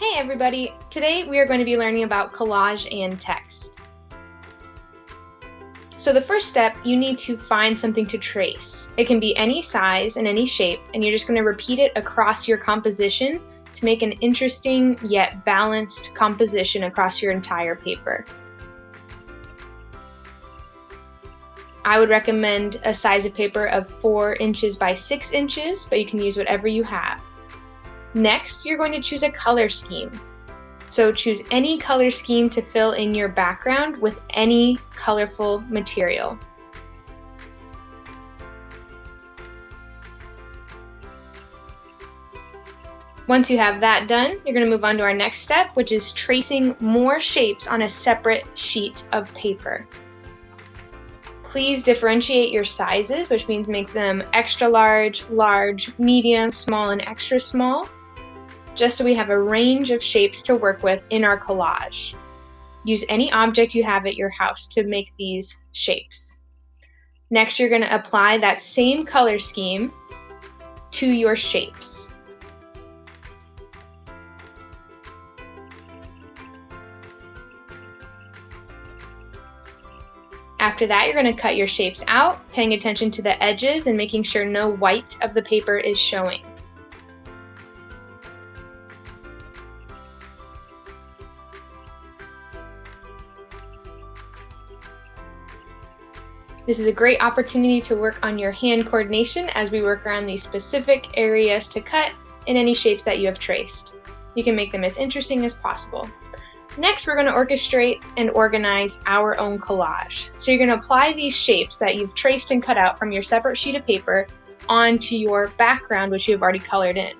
Hey everybody! Today we are going to be learning about collage and text. So the first step, you need to find something to trace. It can be any size and any shape, and you're just going to repeat it across your composition to make an interesting yet balanced composition across your entire paper. I would recommend a size of paper of 4 inches by 6 inches, but you can use whatever you have. Next, you're going to choose a color scheme. So choose any color scheme to fill in your background with any colorful material. Once you have that done, you're going to move on to our next step, which is tracing more shapes on a separate sheet of paper. Please differentiate your sizes, which means make them extra large, large, medium, small, and extra small, just so we have a range of shapes to work with in our collage. Use any object you have at your house to make these shapes. Next, you're going to apply that same color scheme to your shapes. After that, you're going to cut your shapes out, paying attention to the edges and making sure no white of the paper is showing. This is a great opportunity to work on your hand coordination as we work around these specific areas to cut in any shapes that you have traced. You can make them as interesting as possible. Next, we're going to orchestrate and organize our own collage. So you're going to apply these shapes that you've traced and cut out from your separate sheet of paper onto your background, which you've already colored in.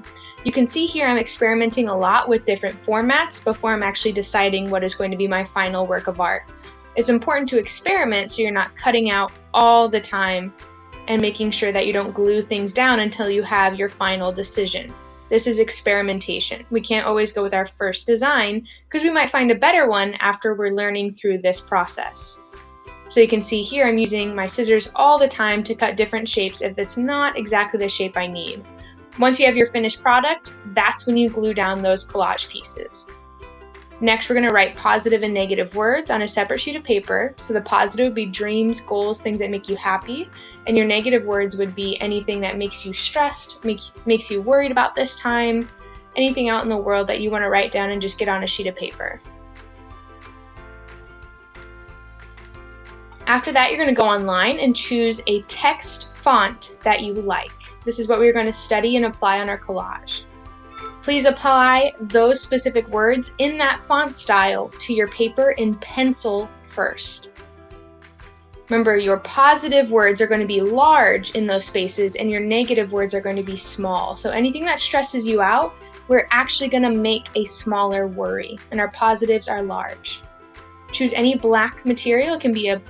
You can see here I'm experimenting a lot with different formats before I'm actually deciding what is going to be my final work of art. It's important to experiment so you're not cutting out all the time and making sure that you don't glue things down until you have your final decision. This is experimentation. We can't always go with our first design because we might find a better one after we're learning through this process. So you can see here I'm using my scissors all the time to cut different shapes if it's not exactly the shape I need. Once you have your finished product, that's when you glue down those collage pieces. Next, we're going to write positive and negative words on a separate sheet of paper. So the positive would be dreams, goals, things that make you happy. And your negative words would be anything that makes you stressed, makes you worried about this time, anything out in the world that you want to write down and just get on a sheet of paper. After that, you're going to go online and choose a text font that you like. This is what we're going to study and apply on our collage. Please apply those specific words in that font style to your paper in pencil first. Remember, your positive words are going to be large in those spaces and your negative words are going to be small. So anything that stresses you out, we're actually going to make a smaller worry, and our positives are large. Choose any black material. It can be a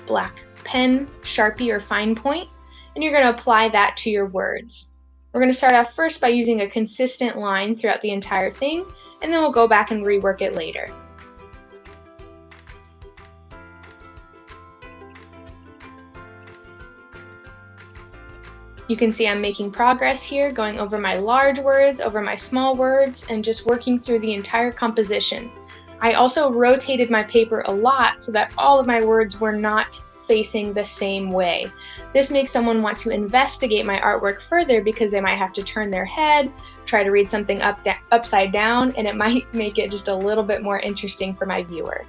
black pen, Sharpie, or fine point, and you're going to apply that to your words. We're going to start off first by using a consistent line throughout the entire thing, and then we'll go back and rework it later. You can see I'm making progress here, going over my large words, over my small words, and just working through the entire composition. I also rotated my paper a lot so that all of my words were not facing the same way. This makes someone want to investigate my artwork further because they might have to turn their head, try to read something upside down, and it might make it just a little bit more interesting for my viewer.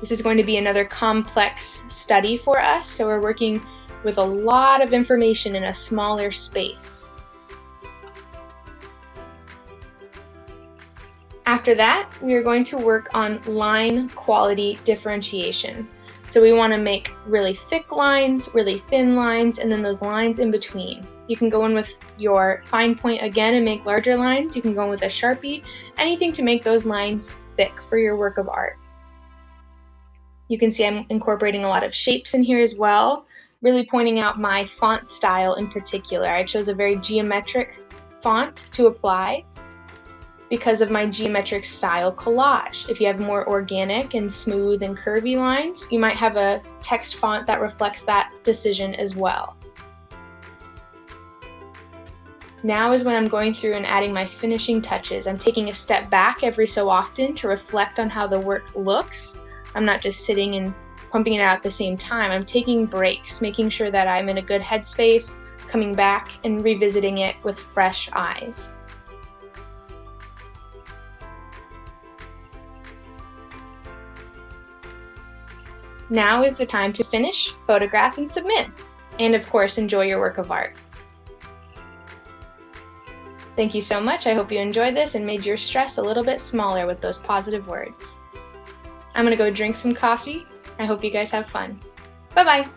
This is going to be another complex study for us, so we're working with a lot of information in a smaller space. After that, we are going to work on line quality differentiation. So we want to make really thick lines, really thin lines, and then those lines in between. You can go in with your fine point again and make larger lines. You can go in with a Sharpie, anything to make those lines thick for your work of art. You can see I'm incorporating a lot of shapes in here as well, really pointing out my font style in particular. I chose a very geometric font to apply because of my geometric style collage. If you have more organic and smooth and curvy lines, you might have a text font that reflects that decision as well. Now is when I'm going through and adding my finishing touches. I'm taking a step back every so often to reflect on how the work looks. I'm not just sitting and pumping it out at the same time. I'm taking breaks, making sure that I'm in a good headspace, coming back and revisiting it with fresh eyes. Now is the time to finish, photograph, and submit. And of course, enjoy your work of art. Thank you so much. I hope you enjoyed this and made your stress a little bit smaller with those positive words. I'm gonna go drink some coffee. I hope you guys have fun. Bye-bye.